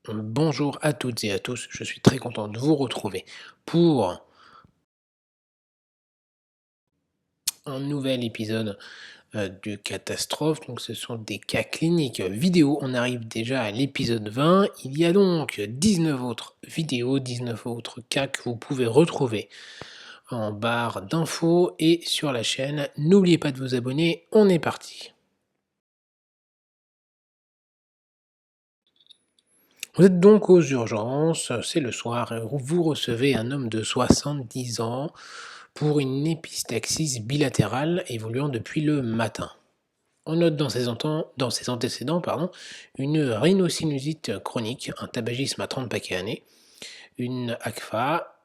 Bonjour à toutes et à tous, je suis très content de vous retrouver pour un nouvel épisode de Catastrophe. Donc ce sont des cas cliniques vidéo, on arrive déjà à l'épisode 20. Il y a donc 19 autres vidéos, 19 autres cas que vous pouvez retrouver en barre d'infos et sur la chaîne. N'oubliez pas de vous abonner, on est parti. Vous êtes donc aux urgences, c'est le soir, et vous recevez un homme de 70 ans pour une épistaxis bilatérale évoluant depuis le matin. On note dans ses antécédents une rhinosinusite chronique, un tabagisme à 30 paquets années, une ACFA,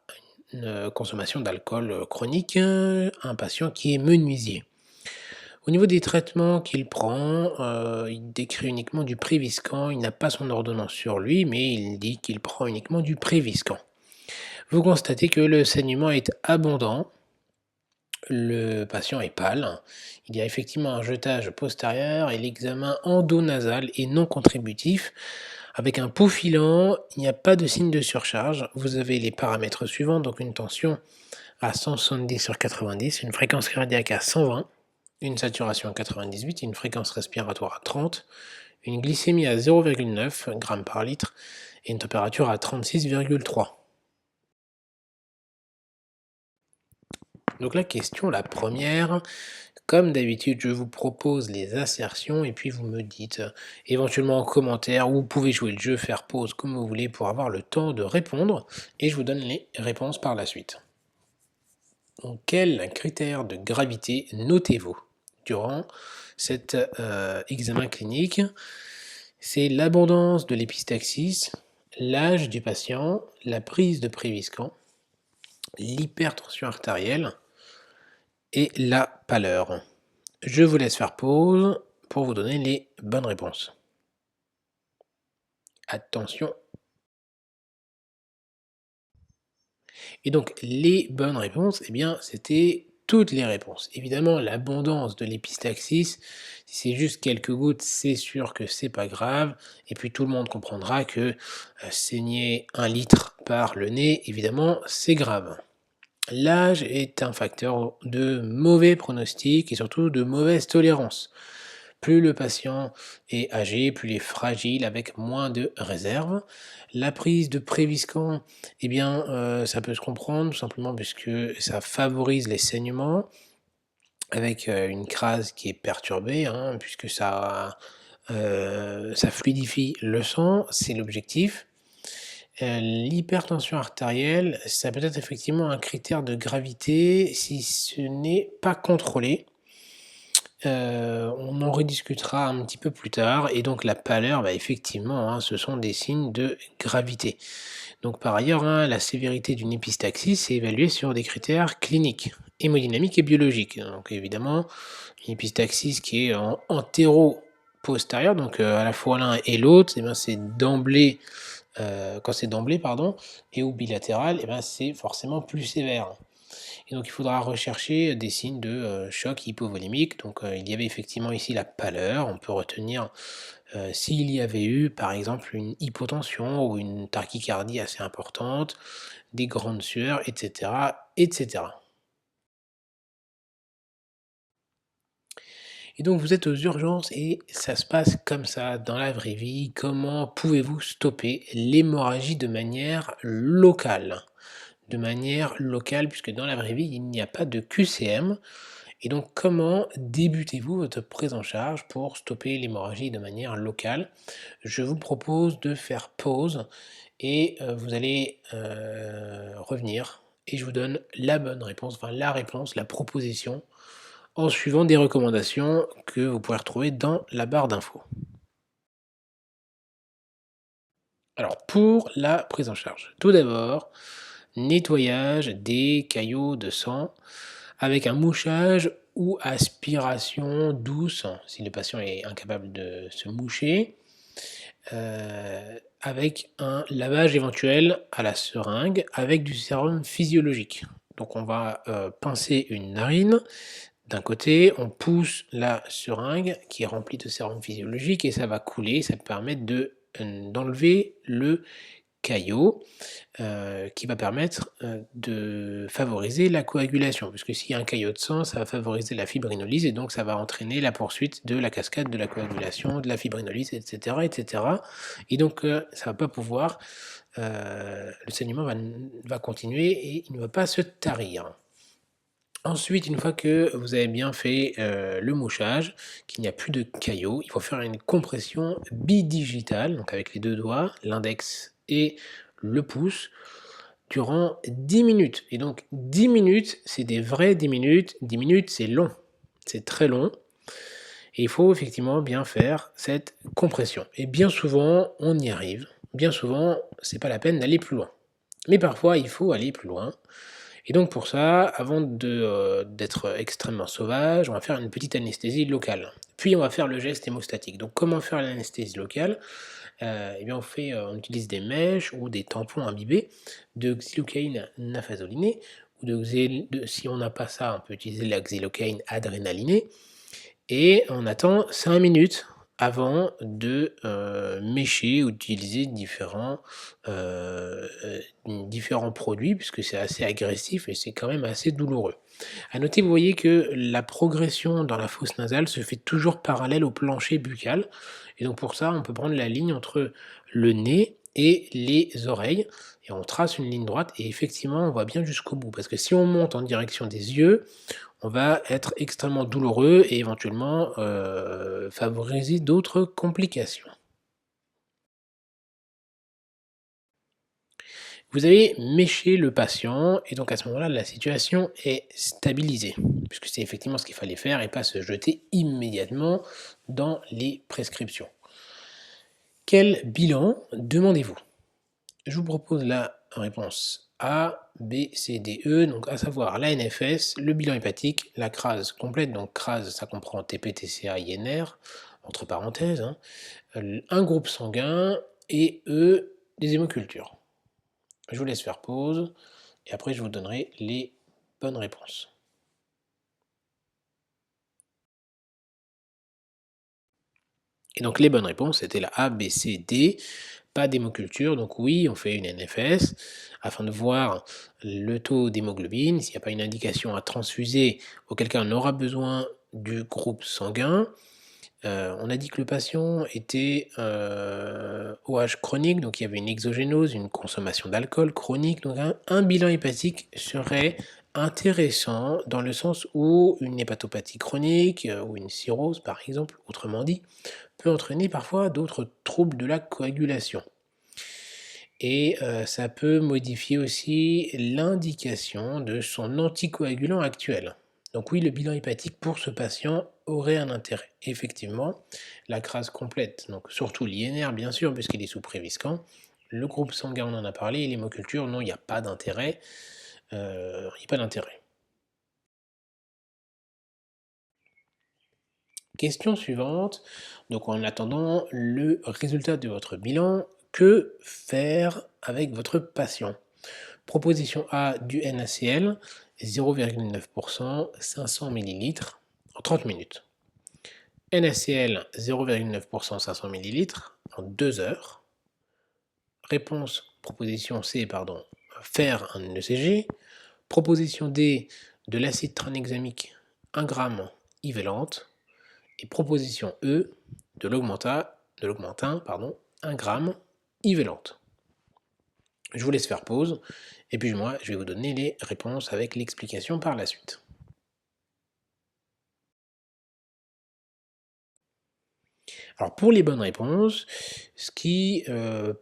une consommation d'alcool chronique, un patient qui est menuisier. Au niveau des traitements qu'il prend, il décrit uniquement du Préviscan, il n'a pas son ordonnance sur lui, mais il dit qu'il prend uniquement du Préviscan. Vous constatez que le saignement est abondant, le patient est pâle, il y a effectivement un jetage postérieur et l'examen endonasal est non contributif. Avec un pouls filant, il n'y a pas de signe de surcharge. Vous avez les paramètres suivants, donc une tension à 170/90, une fréquence cardiaque à 120, une saturation à 98, une fréquence respiratoire à 30, une glycémie à 0,9 g par litre et une température à 36,3. Donc la question, la première, comme d'habitude, je vous propose les assertions et puis vous me dites éventuellement en commentaire, ou vous pouvez jouer le jeu, faire pause comme vous voulez pour avoir le temps de répondre et je vous donne les réponses par la suite. Donc, quels critères de gravité notez-vous durant cet examen clinique? C'est l'abondance de l'épistaxis, l'âge du patient, la prise de Préviscan, l'hypertension artérielle et la pâleur. Je vous laisse faire pause pour vous donner les bonnes réponses. Attention. Et donc les bonnes réponses, eh bien c'était toutes les réponses. Évidemment, l'abondance de l'épistaxis, si c'est juste quelques gouttes, c'est sûr que c'est pas grave. Et puis tout le monde comprendra que saigner 1 litre par le nez, évidemment, c'est grave. L'âge est un facteur de mauvais pronostic et surtout de mauvaise tolérance. Plus le patient est âgé, plus il est fragile avec moins de réserve. La prise de Préviscan, eh bien, ça peut se comprendre tout simplement puisque ça favorise les saignements avec une crase qui est perturbée, hein, puisque ça fluidifie le sang, c'est l'objectif. L'hypertension artérielle, ça peut être effectivement un critère de gravité si ce n'est pas contrôlé. On en rediscutera un petit peu plus tard et donc la pâleur, bah, effectivement, hein, ce sont des signes de gravité. Donc par ailleurs, hein, la sévérité d'une épistaxie est évaluée sur des critères cliniques, hémodynamiques et biologiques. Donc évidemment, une épistaxie qui est en antéro-postérieure, donc à la fois l'un et l'autre, eh ben, c'est d'emblée, quand c'est d'emblée, pardon, et ou bilatéral, eh ben, c'est forcément plus sévère. Et donc il faudra rechercher des signes de choc hypovolémique. Donc il y avait effectivement ici la pâleur. On peut retenir s'il y avait eu par exemple une hypotension ou une tachycardie assez importante, des grandes sueurs, etc. etc. Et donc vous êtes aux urgences et ça se passe comme ça dans la vraie vie. Comment pouvez-vous stopper l'hémorragie de manière locale? De manière locale, puisque dans la vraie vie, il n'y a pas de QCM. Et donc, comment débutez-vous votre prise en charge pour stopper l'hémorragie de manière locale? Je vous propose de faire pause et vous allez revenir et je vous donne la bonne réponse, enfin la réponse, la proposition, en suivant des recommandations que vous pourrez retrouver dans la barre d'infos. Alors, pour la prise en charge, tout d'abord, nettoyage des caillots de sang avec un mouchage ou aspiration douce, si le patient est incapable de se moucher, avec un lavage éventuel à la seringue avec du sérum physiologique. Donc on va pincer une narine. D'un côté, on pousse la seringue qui est remplie de sérum physiologique et ça va couler, ça permet de d'enlever le caillot qui va permettre de favoriser la coagulation. Puisque s'il y a un caillot de sang, ça va favoriser la fibrinolyse et donc ça va entraîner la poursuite de la cascade de la coagulation, de la fibrinolyse, etc. etc. Et donc ça va pas pouvoir, le saignement va continuer et il ne va pas se tarir. Ensuite, une fois que vous avez bien fait le mouchage, qu'il n'y a plus de caillots, il faut faire une compression bidigitale, donc avec les deux doigts, l'index et le pouce, durant 10 minutes. Et donc 10 minutes, c'est des vrais 10 minutes. 10 minutes, c'est long, c'est très long. Et il faut effectivement bien faire cette compression. Et bien souvent, on y arrive. Bien souvent, c'est pas la peine d'aller plus loin. Mais parfois, il faut aller plus loin. Et donc pour ça, avant d'être extrêmement sauvage, on va faire une petite anesthésie locale. Puis on va faire le geste hémostatique. Donc comment faire l'anesthésie locale? Eh bien on utilise des mèches ou des tampons imbibés de xylocaïne nafazolinée, ou si on n'a pas ça, on peut utiliser la xylocaïne adrénalinée, et on attend 5 minutes avant de mécher ou d'utiliser différents produits, puisque c'est assez agressif et c'est quand même assez douloureux. À noter, vous voyez que la progression dans la fosse nasale se fait toujours parallèle au plancher buccal, et donc pour ça, on peut prendre la ligne entre le nez et les oreilles, et on trace une ligne droite, et effectivement, on voit bien jusqu'au bout, parce que si on monte en direction des yeux, on va être extrêmement douloureux et éventuellement favoriser d'autres complications. Vous avez méché le patient et donc à ce moment-là, la situation est stabilisée, puisque c'est effectivement ce qu'il fallait faire et pas se jeter immédiatement dans les prescriptions. Quel bilan demandez-vous? Je vous propose la réponse A, B, C, D, E, donc à savoir la NFS, le bilan hépatique, la CRAS complète, donc CRAS ça comprend TP, TCA, INR, entre parenthèses, hein, un groupe sanguin et E, des hémocultures. Je vous laisse faire pause et après je vous donnerai les bonnes réponses. Et donc les bonnes réponses c'était la A, B, C, D, pas d'hémoculture, donc oui, on fait une NFS afin de voir le taux d'hémoglobine, s'il n'y a pas une indication à transfuser, auquel cas on aura besoin du groupe sanguin. On a dit que le patient était OH chronique, donc il y avait une exogénose, une consommation d'alcool chronique, donc un bilan hépatique serait intéressant dans le sens où une hépatopathie chronique ou une cirrhose par exemple, autrement dit, peut entraîner parfois d'autres troubles de la coagulation. Et ça peut modifier aussi l'indication de son anticoagulant actuel. Donc oui, le bilan hépatique pour ce patient aurait un intérêt. Effectivement, la CRAS complète, donc surtout l'INR bien sûr, puisqu'il est sous Préviscan. Le groupe sanguin, on en a parlé, et l'hémoculture, non, il n'y a pas d'intérêt. Il n'y a pas d'intérêt. Question suivante. Donc en attendant le résultat de votre bilan, que faire avec votre patient? Proposition A du NaCl, 0,9%, 500 ml en 30 minutes. NaCl, 0,9%, 500 ml en 2 heures. Proposition C, pardon, faire un ECG. Proposition D, de l'acide tranexamique 1 g Ivelante. Et proposition E, de l'augmentin, 1 g Ivelante. Je vous laisse faire pause, et puis moi, je vais vous donner les réponses avec l'explication par la suite. Alors pour les bonnes réponses, ce qui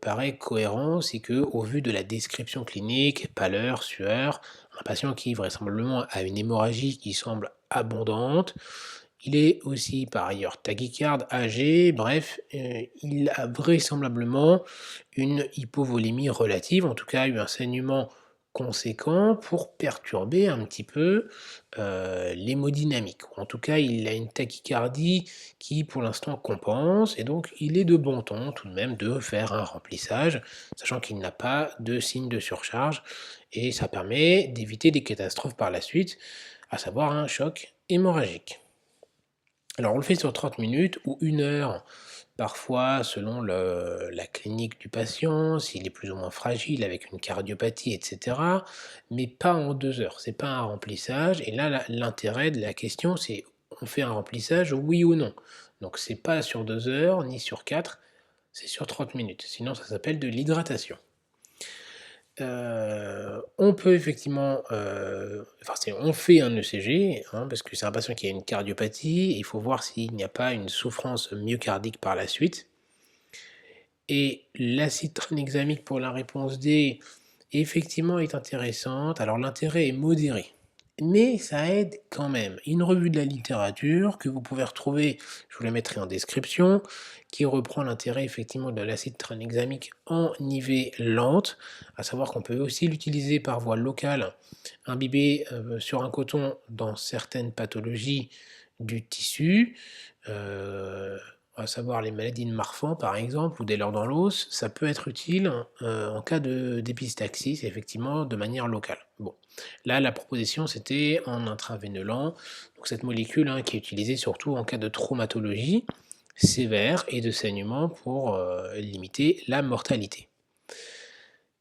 paraît cohérent, c'est que au vu de la description clinique, pâleur, sueur, un patient qui vraisemblablement a une hémorragie qui semble abondante, il est aussi par ailleurs tachycarde, âgé, bref, il a vraisemblablement une hypovolémie relative, en tout cas eu un saignement conséquent pour perturber un petit peu l'hémodynamique. En tout cas, il a une tachycardie qui pour l'instant compense et donc il est de bon ton tout de même de faire un remplissage, sachant qu'il n'a pas de signe de surcharge et ça permet d'éviter des catastrophes par la suite, à savoir un choc hémorragique. Alors on le fait sur 30 minutes ou 1 heure Parfois, selon la clinique du patient, s'il est plus ou moins fragile avec une cardiopathie, et cetera, mais pas en 2 heures. C'est pas un remplissage et là, l'intérêt de la question, c'est: on fait un remplissage, oui ou non? Donc c'est pas sur 2 heures ni sur 4, c'est sur 30 minutes. Sinon, ça s'appelle de l'hydratation. On peut effectivement, enfin on fait un ECG, hein, parce que c'est un patient qui a une cardiopathie, il faut voir s'il n'y a pas une souffrance myocardique par la suite. Et l'acide tranexamique pour la réponse D, effectivement, est intéressante. Alors l'intérêt est modéré, mais ça aide quand même. Une revue de la littérature que vous pouvez retrouver, je vous la mettrai en description, qui reprend l'intérêt effectivement de l'acide tranexamique en IV lente, à savoir qu'on peut aussi l'utiliser par voie locale, imbibé sur un coton dans certaines pathologies du tissu. euh, à savoir les maladies de Marfan par exemple, ou des leurres dans l'os, ça peut être utile en cas d'épistaxis, effectivement, de manière locale. Bon, là, la proposition, c'était en intraveinelant, donc cette molécule qui est utilisée surtout en cas de traumatologie sévère et de saignement pour limiter la mortalité.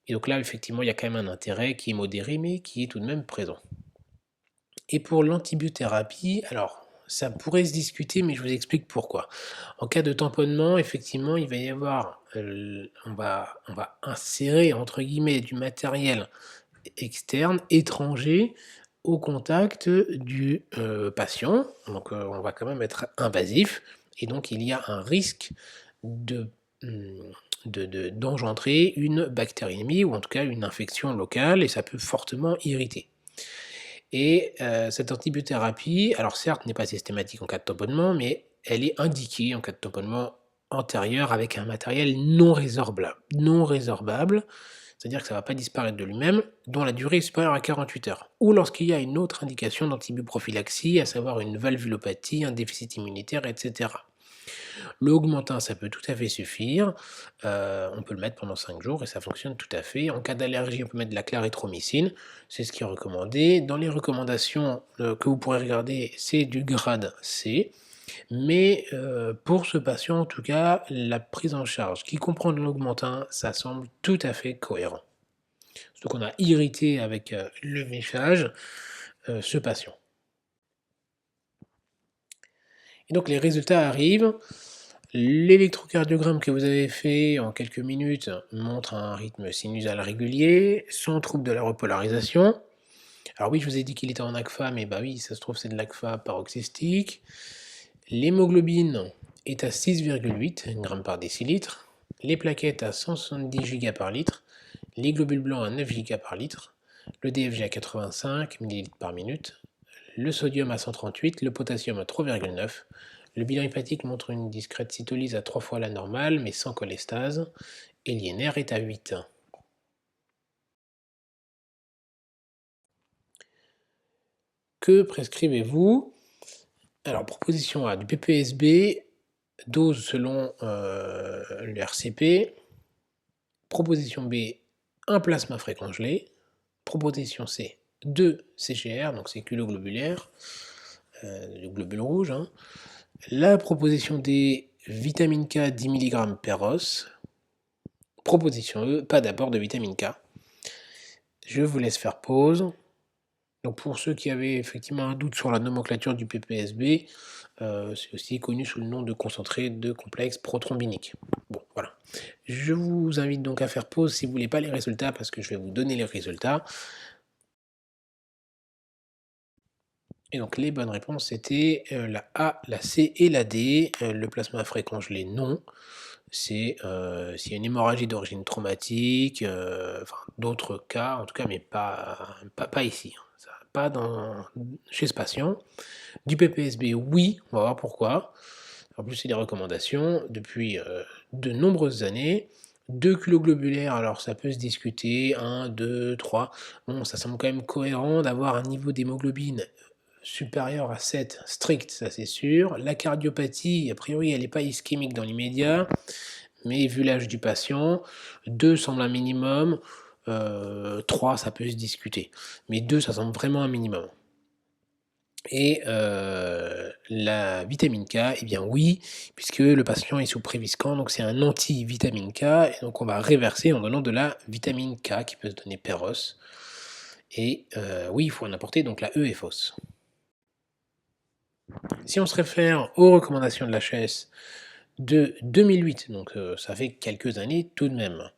Et donc là, effectivement, il y a quand même un intérêt qui est modéré, mais qui est tout de même présent. Et pour l'antibiothérapie, alors ça pourrait se discuter, mais je vous explique pourquoi. En cas de tamponnement, effectivement, il va y avoir, on va insérer entre guillemets du matériel externe, étranger, au contact du patient. Donc on va quand même être invasif, et donc il y a un risque de d'engendrer une bactériémie ou en tout cas une infection locale, et ça peut fortement irriter. Et cette antibiothérapie, alors certes, n'est pas systématique en cas de tamponnement, mais elle est indiquée en cas de tamponnement antérieur avec un matériel non résorbable. Non résorbable, c'est-à-dire que ça ne va pas disparaître de lui-même, dont la durée est supérieure à 48 heures. Ou lorsqu'il y a une autre indication d'antibioprophylaxie, à savoir une valvulopathie, un déficit immunitaire, etc. Le augmentin, ça peut tout à fait suffire. On peut le mettre pendant 5 jours et ça fonctionne tout à fait. En cas d'allergie, on peut mettre de la clarithromycine. C'est ce qui est recommandé. Dans les recommandations que vous pourrez regarder, c'est du grade C. Mais pour ce patient, en tout cas, la prise en charge qui comprend de l'augmentin, ça semble tout à fait cohérent. Surtout qu'on a irrité avec le méchage ce patient. Et donc les résultats arrivent. L'électrocardiogramme que vous avez fait en quelques minutes montre un rythme sinusal régulier, sans trouble de la repolarisation. Alors oui, je vous ai dit qu'il était en ACFA, mais bah oui, ça se trouve c'est de l'ACFA paroxystique. L'hémoglobine est à 6,8 g par décilitre. Les plaquettes à 170 Go par litre. Les globules blancs à 9 Go par litre. Le DFG à 85 ml par minute. Le sodium à 138, le potassium à 3,9. Le bilan hépatique montre une discrète cytolyse à 3 fois la normale, mais sans cholestase, et l'INR est à 8. Que prescrivez-vous? Alors, proposition A, du PPSB, dose selon le RCP. Proposition B, un plasma frais congelé. Proposition C, 2 CGR, donc c'est culoglobulaire, le globule rouge. La proposition D, vitamine K 10 mg per os. Proposition E, pas d'apport de vitamine K. Je vous laisse faire pause. Donc pour ceux qui avaient effectivement un doute sur la nomenclature du PPSB, c'est aussi connu sous le nom de concentré de complexe prothrombinique. Bon, voilà. Je vous invite donc à faire pause si vous ne voulez pas les résultats, parce que je vais vous donner les résultats. Et donc les bonnes réponses c'était la A, la C et la D. Le plasma frais congelé, non. C'est s'il y a une hémorragie d'origine traumatique, enfin d'autres cas en tout cas, mais pas ici. Ça, pas chez ce patient. Du PPSB, oui, on va voir pourquoi. En plus, c'est des recommandations depuis de nombreuses années. 2 culoglobulaires, alors ça peut se discuter, 1, 2, 3. Bon, ça semble quand même cohérent d'avoir un niveau d'hémoglobine supérieur à 7 strict, ça c'est sûr. La cardiopathie, a priori, elle n'est pas ischémique dans l'immédiat, mais vu l'âge du patient, 2 semble un minimum, 3 ça peut se discuter. Mais 2, ça semble vraiment un minimum. Et la vitamine K, eh bien oui, puisque le patient est sous Préviscan, donc c'est un anti-vitamine K et donc on va réverser en donnant de la vitamine K qui peut se donner Péros et oui, il faut en apporter, donc la E est fausse. Si on se réfère aux recommandations de l'HAS de 2008, donc ça fait quelques années tout de même.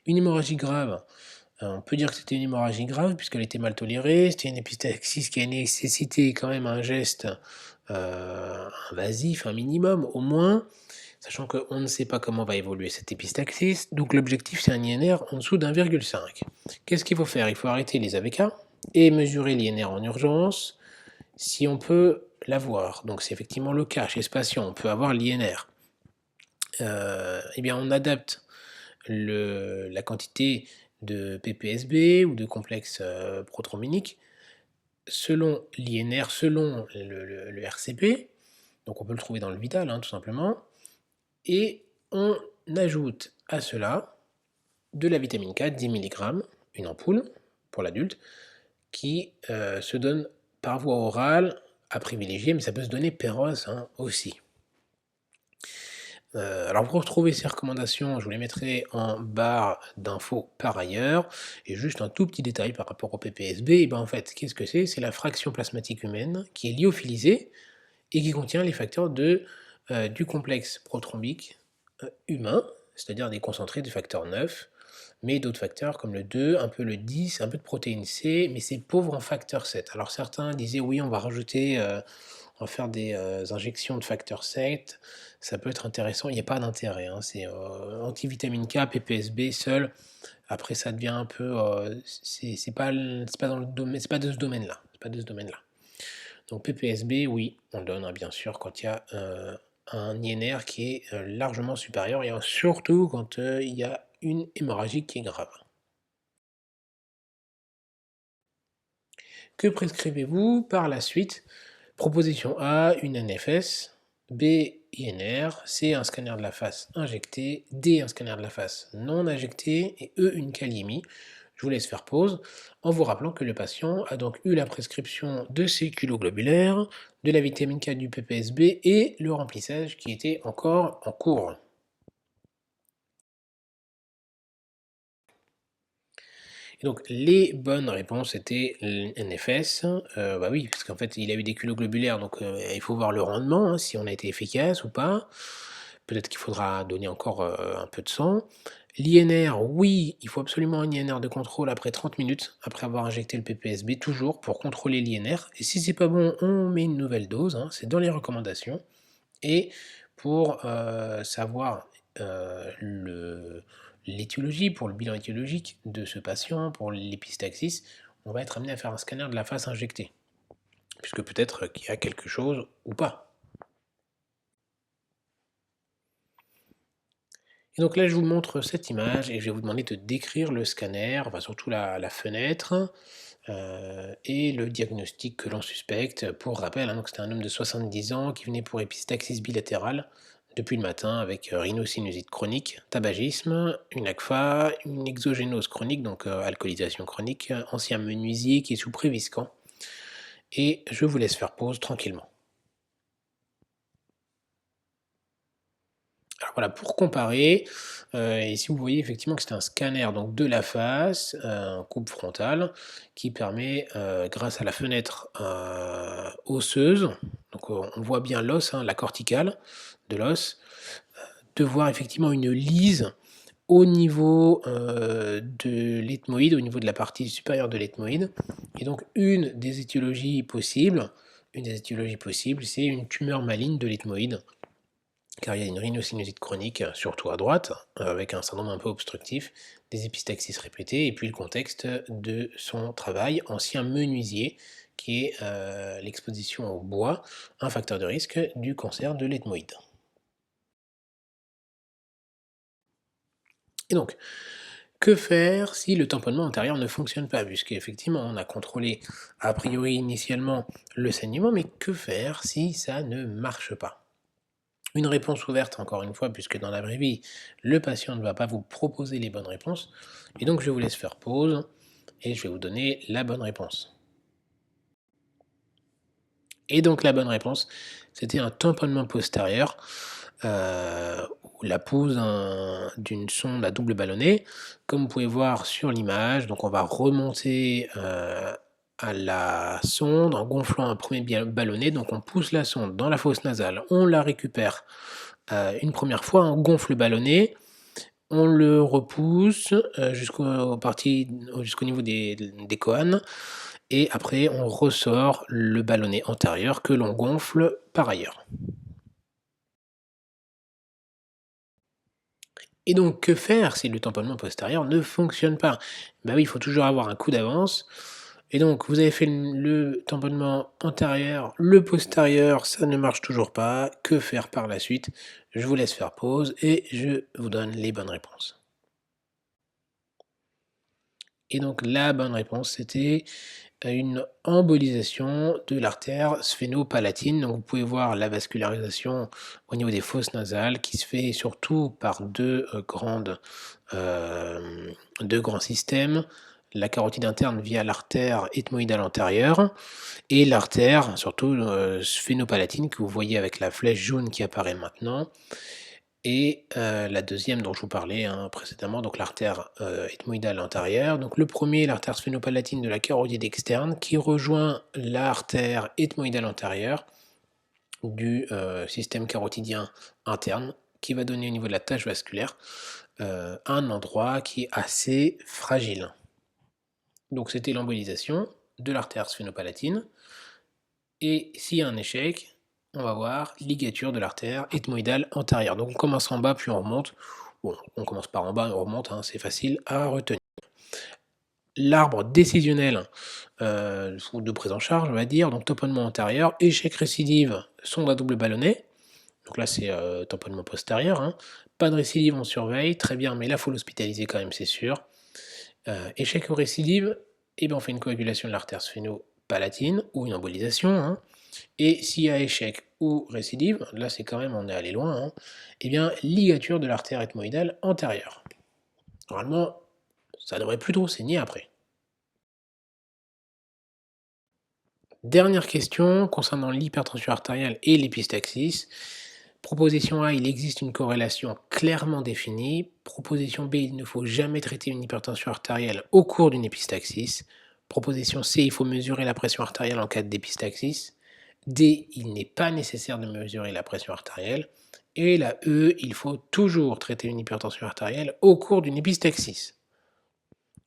Une hémorragie grave, on peut dire que c'était une hémorragie grave puisqu'elle était mal tolérée, c'était une épistaxis qui a nécessité quand même un geste, invasif, un minimum au moins, sachant qu'on ne sait pas comment va évoluer cette épistaxis, donc l'objectif c'est un INR en dessous d'1,5. Qu'est-ce qu'il faut faire? Il faut arrêter les AVK et mesurer l'INR en urgence si on peut l'avoir. Donc c'est effectivement le cas chez ce patient, on peut avoir l'INR. Eh bien on adapte la quantité de PPSB ou de complexe prothrombinique selon l'INR, selon le RCP, donc on peut le trouver dans le vital tout simplement, et on ajoute à cela de la vitamine K, 10 mg, une ampoule pour l'adulte, qui se donne par voie orale à privilégier, mais ça peut se donner Péros aussi. Alors pour retrouver ces recommandations, je vous les mettrai en barre d'infos par ailleurs. Et juste un tout petit détail par rapport au PPSB, et ben en fait, qu'est-ce que c'est? C'est la fraction plasmatique humaine qui est lyophilisée et qui contient les facteurs du complexe prothrombique humain, c'est-à-dire des concentrés du facteur 9, mais d'autres facteurs comme le 2, un peu le 10, un peu de protéine C, mais c'est pauvre en facteur 7. Alors certains disaient oui, on va rajouter, on va faire des injections de facteur 7, ça peut être intéressant, il n'y a pas d'intérêt, c'est antivitamine K, PPSB seul, après ça devient un peu, c'est pas, c'est pas dans le domaine, c'est pas de ce domaine-là, c'est pas de ce domaine-là. Donc PPSB, oui, on donne bien sûr quand il y a un INR qui est largement supérieur et surtout quand il y a une hémorragie qui est grave. Que prescrivez-vous par la suite? Proposition A, une NFS, B, INR, C, un scanner de la face injecté, D, un scanner de la face non injecté, et E, une kaliémie. Je vous laisse faire pause en vous rappelant que le patient a donc eu la prescription de ces globulaires, de la vitamine K du PPSB et le remplissage qui était encore en cours. Et donc les bonnes réponses étaient NFS, bah oui, parce qu'en fait il a eu des culoglobulaires, donc il faut voir le rendement, si on a été efficace ou pas. Peut-être qu'il faudra donner encore un peu de sang. L'INR, oui, il faut absolument un INR de contrôle après 30 minutes, après avoir injecté le PPSB, toujours pour contrôler l'INR. Et si c'est pas bon, on met une nouvelle dose, c'est dans les recommandations. Et pour savoir l'étiologie, pour le bilan étiologique de ce patient, pour l'épistaxis, on va être amené à faire un scanner de la face injectée, puisque peut-être qu'il y a quelque chose ou pas. Et donc là, je vous montre cette image et je vais vous demander de décrire le scanner, enfin surtout la fenêtre, et le diagnostic que l'on suspecte. Pour rappel, donc c'était un homme de 70 ans qui venait pour épistaxis bilatérale depuis le matin avec rhinosinusite chronique, tabagisme, une ACFA, une exogénose chronique, donc alcoolisation chronique, ancien menuisier qui est sous Préviscan. Et je vous laisse faire pause tranquillement. Alors voilà, pour comparer, ici vous voyez effectivement que c'est un scanner donc de la face, coupe frontale, qui permet, grâce à la fenêtre osseuse, donc on voit bien l'os, la corticale de l'os, de voir effectivement une lise au niveau de l'ethmoïde, au niveau de la partie supérieure de l'ethmoïde. Et donc une des étiologies possibles, c'est une tumeur maligne de l'ethmoïde car il y a une rhinosinusite chronique, surtout à droite, avec un syndrome un peu obstructif, des épistaxis répétées, et puis le contexte de son travail, ancien menuisier, qui est l'exposition au bois, un facteur de risque du cancer de l'ethmoïde. Et donc, que faire si le tamponnement antérieur ne fonctionne pas? Puisqu'effectivement, on a contrôlé a priori initialement le saignement, mais que faire si ça ne marche pas? Une réponse ouverte, encore une fois, puisque dans la vraie vie, le patient ne va pas vous proposer les bonnes réponses. Et donc, je vous laisse faire pause et je vais vous donner la bonne réponse. Et donc la bonne réponse, c'était un tamponnement postérieur, ou la pose d'une sonde à double ballonnet. Comme vous pouvez voir sur l'image, donc on va remonter, à la sonde en gonflant un premier ballonnet. Donc on pousse la sonde dans la fosse nasale, on la récupère, une première fois, on gonfle le ballonnet, on le repousse, jusqu'au niveau des coanes et après on ressort le ballonnet antérieur que l'on gonfle par ailleurs. Et donc que faire si le tamponnement postérieur ne fonctionne pas? Bah oui, il faut toujours avoir un coup d'avance et donc vous avez fait le tamponnement antérieur, le postérieur, ça ne marche toujours pas. Que faire par la suite? Je vous laisse faire pause et je vous donne les bonnes réponses. Et donc la bonne réponse, c'était une embolisation de l'artère sphénopalatine. Donc vous pouvez voir la vascularisation au niveau des fosses nasales qui se fait surtout par deux grands systèmes. La carotide interne via l'artère ethmoïdale antérieure et l'artère, surtout sphénopalatine, que vous voyez avec la flèche jaune qui apparaît maintenant. Et la deuxième dont je vous parlais, hein, précédemment, donc l'artère, ethmoïdale antérieure. Donc le premier, l'artère sphénopalatine de la carotide externe qui rejoint l'artère ethmoïdale antérieure du, système carotidien interne, qui va donner au niveau de la tache vasculaire, un endroit qui est assez fragile. Donc c'était l'embolisation de l'artère sphénopalatine et s'il y a un échec, on va voir ligature de l'artère ethmoïdale antérieure. Donc on commence en bas puis on remonte. Bon, on commence par en bas et on remonte, hein, c'est facile à retenir. L'arbre décisionnel de prise en charge, on va dire, donc tamponnement antérieur, échec récidive, sonde à double ballonnet. Donc là c'est tamponnement postérieur. Hein. Pas de récidive, on surveille, très bien, mais là il faut l'hospitaliser quand même, c'est sûr. Échec ou récidive, et ben on fait une coagulation de l'artère sphénopalatine ou une embolisation. Hein. Et s'il y a échec ou récidive, là c'est quand même, on est allé loin, hein, eh bien ligature de l'artère ethmoïdale antérieure. Normalement, ça devrait plus trop saigner après. Dernière question concernant l'hypertension artérielle et l'épistaxis. Proposition A, il existe une corrélation clairement définie. Proposition B, il ne faut jamais traiter une hypertension artérielle au cours d'une épistaxis. Proposition C, il faut mesurer la pression artérielle en cas d'épistaxis. D, il n'est pas nécessaire de mesurer la pression artérielle. Et la E, il faut toujours traiter une hypertension artérielle au cours d'une épistaxis.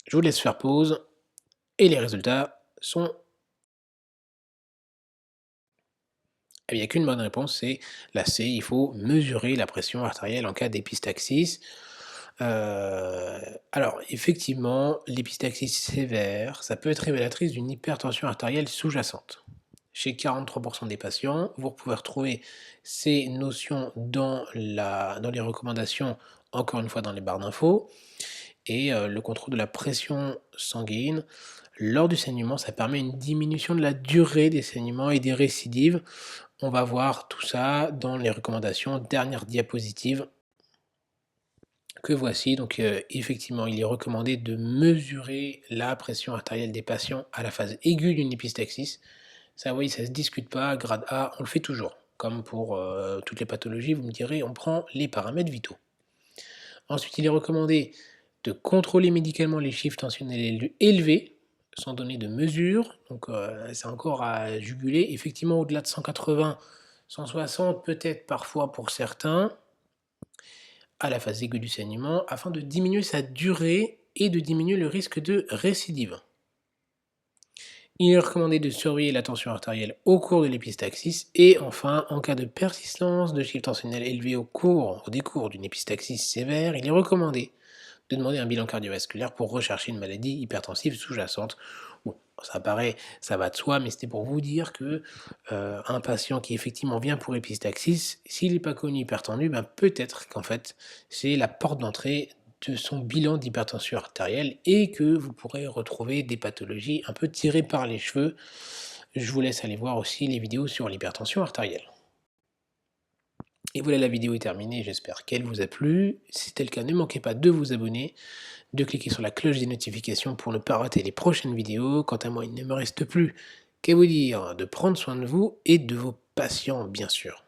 Je vous laisse faire pause et les résultats sont... Il n'y a qu'une bonne réponse, c'est la C, il faut mesurer la pression artérielle en cas d'épistaxis. Alors, effectivement, l'épistaxis sévère, ça peut être révélatrice d'une hypertension artérielle sous-jacente. Chez 43% des patients, vous pouvez retrouver ces notions dans les recommandations, encore une fois dans les barres d'infos. Et le contrôle de la pression sanguine lors du saignement, ça permet une diminution de la durée des saignements et des récidives. On va voir tout ça dans les recommandations. Dernière diapositive que voici. Donc effectivement, il est recommandé de mesurer la pression artérielle des patients à la phase aiguë d'une épistaxis. Ça, oui, ça ne se discute pas. Grade A, on le fait toujours. Comme pour toutes les pathologies, vous me direz, on prend les paramètres vitaux. Ensuite, il est recommandé de contrôler médicalement les chiffres tensionnels élevés, sans donner de mesure. Donc c'est encore à juguler. Effectivement, au-delà de 180, 160, peut-être parfois pour certains, à la phase aiguë du saignement, afin de diminuer sa durée et de diminuer le risque de récidive. Il est recommandé de surveiller la tension artérielle au cours de l'épistaxis et enfin, en cas de persistance de chiffres tensionnels élevés au décours d'une épistaxis sévère, il est recommandé de demander un bilan cardiovasculaire pour rechercher une maladie hypertensive sous-jacente. Bon, ça va de soi, mais c'était pour vous dire que un patient qui effectivement vient pour épistaxis, s'il n'est pas connu hypertendu, ben peut-être qu'en fait c'est la porte d'entrée de son bilan d'hypertension artérielle et que vous pourrez retrouver des pathologies un peu tirées par les cheveux. Je vous laisse aller voir aussi les vidéos sur l'hypertension artérielle. Et voilà, la vidéo est terminée, j'espère qu'elle vous a plu. Si c'était le cas, ne manquez pas de vous abonner, de cliquer sur la cloche des notifications pour ne pas rater les prochaines vidéos. Quant à moi, il ne me reste plus Que vous dire? De prendre soin de vous et de vos patients, bien sûr.